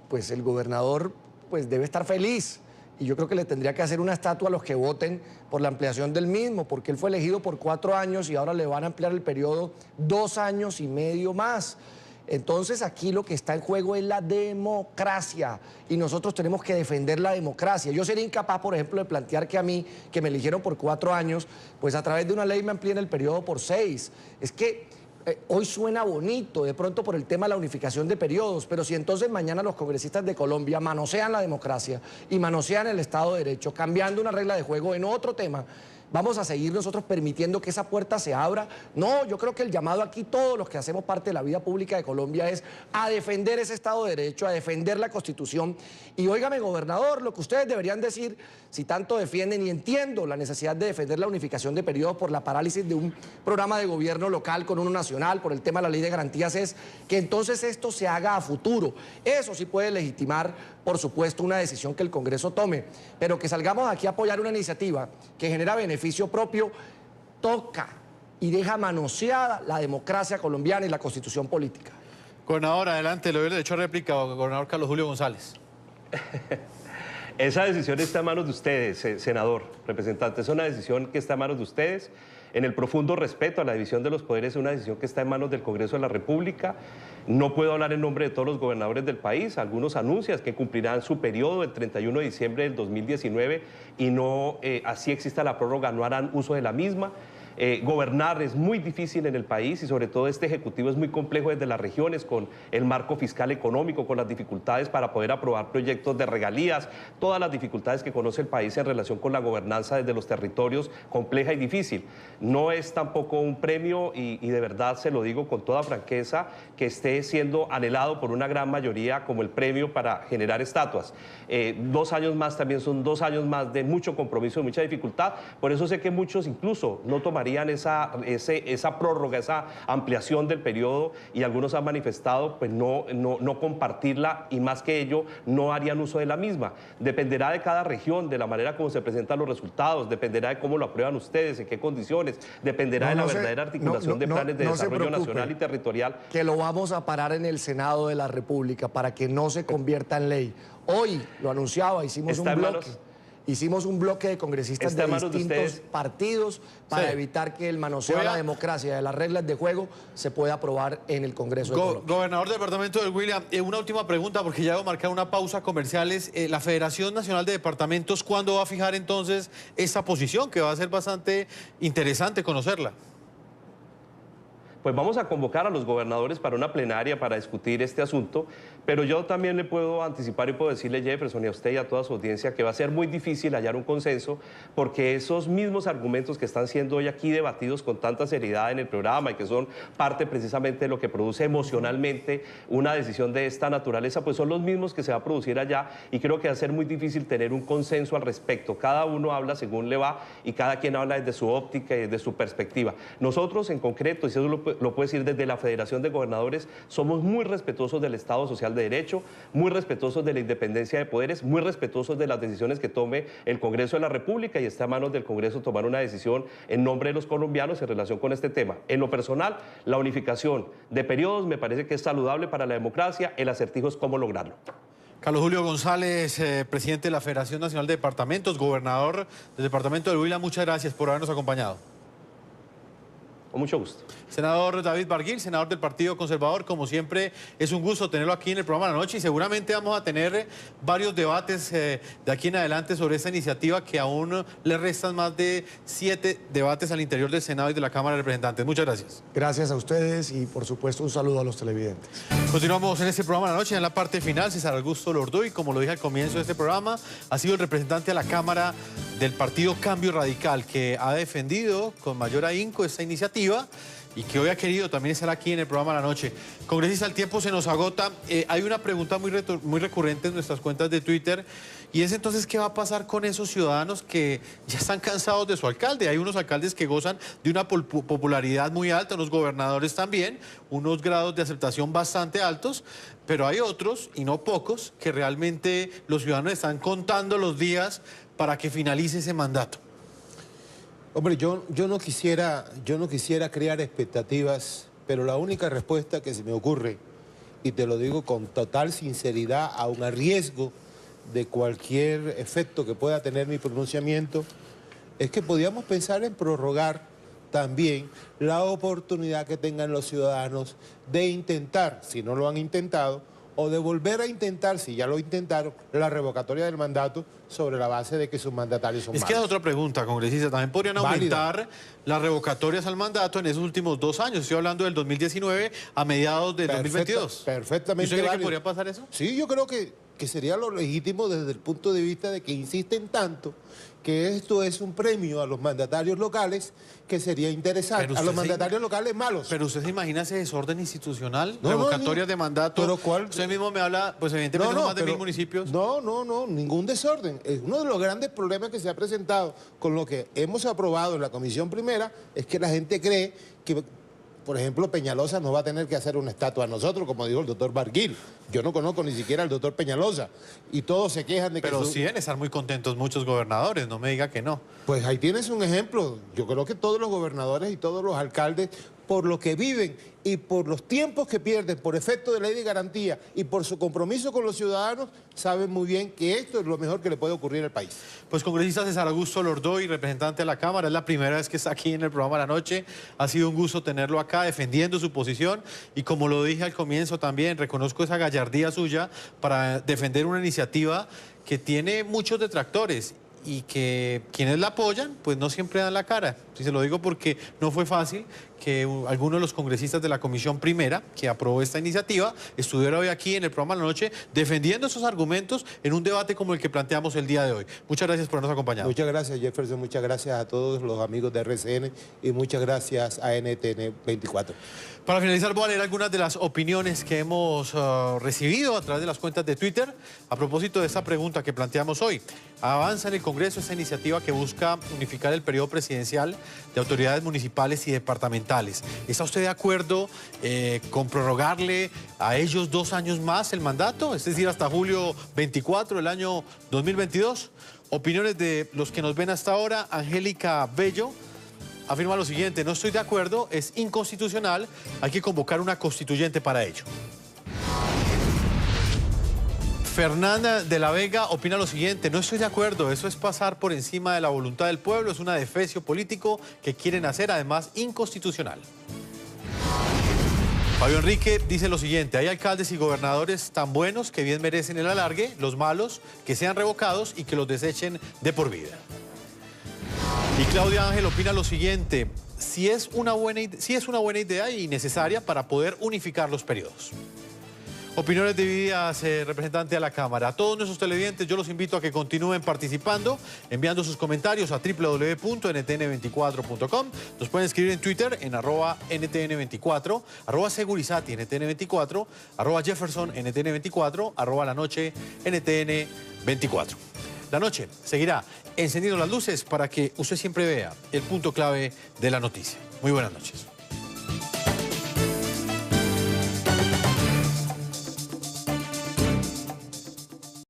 Pues el gobernador pues debe estar feliz, y yo creo que le tendría que hacer una estatua a los que voten por la ampliación del mismo, porque él fue elegido por 4 años y ahora le van a ampliar el periodo 2 años y medio más. Entonces aquí lo que está en juego es la democracia, y nosotros tenemos que defender la democracia. Yo sería incapaz, por ejemplo, de plantear que a mí, que me eligieron por 4 años, pues a través de una ley me amplíen el periodo por 6. Es que hoy suena bonito, de pronto por el tema de la unificación de periodos, pero si entonces mañana los congresistas de Colombia manosean la democracia y manosean el Estado de Derecho, cambiando una regla de juego en otro tema, ¿vamos a seguir nosotros permitiendo que esa puerta se abra? No, yo creo que el llamado aquí, todos los que hacemos parte de la vida pública de Colombia, es a defender ese Estado de Derecho, a defender la Constitución. Y óigame, gobernador, lo que ustedes deberían decir, si tanto defienden, y entiendo la necesidad de defender la unificación de periodos por la parálisis de un programa de gobierno local con uno nacional, por el tema de la ley de garantías, es que entonces esto se haga a futuro. Eso sí puede legitimar, por supuesto, una decisión que el Congreso tome, pero que salgamos aquí a apoyar una iniciativa que genera beneficio propio, toca y deja manoseada la democracia colombiana y la Constitución política. Gobernador, adelante, le doy el derecho a réplica al gobernador Carlos Julio González. Esa decisión está en manos de ustedes, senador, representante. Es una decisión que está en manos de ustedes. En el profundo respeto a la división de los poderes, es una decisión que está en manos del Congreso de la República. No puedo hablar en nombre de todos los gobernadores del país. Algunos anuncian que cumplirán su periodo el 31 de diciembre del 2019 y no así exista la prórroga, no harán uso de la misma. Gobernar es muy difícil en el país y sobre todo este ejecutivo es muy complejo desde las regiones, con el marco fiscal económico, con las dificultades para poder aprobar proyectos de regalías, todas las dificultades que conoce el país en relación con la gobernanza desde los territorios, compleja y difícil. No es tampoco un premio y de verdad se lo digo con toda franqueza, que esté siendo anhelado por una gran mayoría como el premio para generar estatuas. 2 años más también son 2 años más de mucho compromiso, de mucha dificultad. Por eso sé que muchos incluso no tomarían esa prórroga, esa ampliación del periodo, y algunos han manifestado pues no compartirla, y más que ello no harían uso de la misma. Dependerá de cada región, de la manera como se presentan los resultados, dependerá de cómo lo aprueban ustedes, en qué condiciones, dependerá de la verdadera articulación de planes de desarrollo nacional y territorial. Que lo vamos a parar en el Senado de la República para que no se convierta en ley. Hoy, lo anunciaba, hicimos un bloque de congresistas de distintos partidos para evitar que el manoseo de la democracia, de las reglas de juego, se pueda aprobar en el Congreso de Colombia. Gobernador del departamento del Huila, una última pregunta, porque ya debo marcar una pausa comerciales. La Federación Nacional de Departamentos, ¿cuándo va a fijar entonces esa posición? Que va a ser bastante interesante conocerla. Pues vamos a convocar a los gobernadores para una plenaria para discutir este asunto, pero yo también le puedo anticipar y puedo decirle, Jefferson, y a usted y a toda su audiencia, que va a ser muy difícil hallar un consenso, porque esos mismos argumentos que están siendo hoy aquí debatidos con tanta seriedad en el programa y que son parte precisamente de lo que produce emocionalmente una decisión de esta naturaleza, pues son los mismos que se va a producir allá, y creo que va a ser muy difícil tener un consenso al respecto. Cada uno habla según le va y cada quien habla desde su óptica y desde su perspectiva. Nosotros en concreto, y eso lo puedo decir desde la Federación de Gobernadores, somos muy respetuosos del Estado Social de Derecho, muy respetuosos de la independencia de poderes, muy respetuosos de las decisiones que tome el Congreso de la República, y está a manos del Congreso tomar una decisión en nombre de los colombianos en relación con este tema. En lo personal, la unificación de periodos me parece que es saludable para la democracia, el acertijo es cómo lograrlo. Carlos Julio González, presidente de la Federación Nacional de Departamentos, gobernador del departamento del Huila, muchas gracias por habernos acompañado. Con mucho gusto. Senador David Barguil, senador del Partido Conservador, como siempre es un gusto tenerlo aquí en el programa de la noche, y seguramente vamos a tener varios debates de aquí en adelante sobre esta iniciativa, que aún le restan más de 7 debates al interior del Senado y de la Cámara de Representantes. Muchas gracias. Gracias a ustedes y por supuesto un saludo a los televidentes. Continuamos en este programa de la noche, en la parte final. César Augusto Lorduy, como lo dije al comienzo de este programa, ha sido el representante a la Cámara del Partido Cambio Radical, que ha defendido con mayor ahínco esta iniciativa y que hoy ha querido también estar aquí en el programa de la noche. Congresista, el tiempo se nos agota. Hay una pregunta muy recurrente en nuestras cuentas de Twitter, y es entonces, ¿qué va a pasar con esos ciudadanos que ya están cansados de su alcalde? Hay unos alcaldes que gozan de una popularidad muy alta, unos gobernadores también, unos grados de aceptación bastante altos, pero hay otros, y no pocos, que realmente los ciudadanos están contando los días para que finalice ese mandato. Hombre, yo no quisiera crear expectativas, pero la única respuesta que se me ocurre, y te lo digo con total sinceridad, aun a riesgo de cualquier efecto que pueda tener mi pronunciamiento, es que podíamos pensar en prorrogar también la oportunidad que tengan los ciudadanos de intentar, si no lo han intentado, o de volver a intentar, si ya lo intentaron, la revocatoria del mandato sobre la base de que sus mandatarios son malos. Es que hay otra pregunta, congresista. También podrían aumentar las revocatorias al mandato en esos últimos 2 años. Estoy hablando del 2019 a mediados de 2022. Perfectamente. ¿Y usted cree que podría pasar eso? Sí, yo creo que sería lo legítimo desde el punto de vista de que insisten tanto que esto es un premio a los mandatarios locales, que sería interesante, a los mandatarios locales malos. Pero usted se imagina ese desorden institucional, revocatorias de mandato. ¿Pero cuál? Usted mismo me habla, pues evidentemente son más de 1000 municipios. No, ningún desorden. Uno de los grandes problemas que se ha presentado con lo que hemos aprobado en la Comisión Primera es que la gente cree que, por ejemplo, Peñalosa no va a tener que hacer una estatua a nosotros, como dijo el doctor Barguil. Yo no conozco ni siquiera al doctor Peñalosa, y todos se quejan de que... Pero sí deben estar muy contentos muchos gobernadores, no me diga que no. Pues ahí tienes un ejemplo. Yo creo que todos los gobernadores y todos los alcaldes, por lo que viven y por los tiempos que pierden por efecto de ley de garantía y por su compromiso con los ciudadanos, saben muy bien que esto es lo mejor que le puede ocurrir al país. Pues congresista César Augusto Lorduy, representante de la Cámara, es la primera vez que está aquí en el programa de la noche. Ha sido un gusto tenerlo acá defendiendo su posición, y como lo dije al comienzo también, reconozco esa gallardía suya para defender una iniciativa que tiene muchos detractores y que quienes la apoyan pues no siempre dan la cara. Y se lo digo porque no fue fácil que algunos de los congresistas de la Comisión Primera que aprobó esta iniciativa estuviera hoy aquí en el programa de la noche defendiendo esos argumentos en un debate como el que planteamos el día de hoy. Muchas gracias por habernos acompañado. Muchas gracias, Jefferson, muchas gracias a todos los amigos de RCN y muchas gracias a NTN 24. Para finalizar, voy a leer algunas de las opiniones que hemos recibido a través de las cuentas de Twitter a propósito de esta pregunta que planteamos hoy. Avanza en el Congreso esta iniciativa que busca unificar el periodo presidencial de autoridades municipales y departamentales. ¿Está usted de acuerdo con prorrogarle a ellos 2 años más el mandato? Es decir, hasta julio 24 del año 2022. Opiniones de los que nos ven hasta ahora. Angélica Bello afirma lo siguiente: no estoy de acuerdo, es inconstitucional, hay que convocar una constituyente para ello. Fernanda de la Vega opina lo siguiente: no estoy de acuerdo, eso es pasar por encima de la voluntad del pueblo, es un adefesio político que quieren hacer, además inconstitucional. Fabio Enrique dice lo siguiente: hay alcaldes y gobernadores tan buenos que bien merecen el alargue, los malos que sean revocados y que los desechen de por vida. Y Claudia Ángel opina lo siguiente: sí es una buena idea y necesaria para poder unificar los periodos. Opiniones divididas, representante a la Cámara. A todos nuestros televidentes yo los invito a que continúen participando, enviando sus comentarios a www.ntn24.com. Nos pueden escribir en Twitter en @ntn24, @segurizati ntn24, @Jefferson ntn24, @lanoche ntn24. La noche seguirá encendiendo las luces para que usted siempre vea el punto clave de la noticia. Muy buenas noches.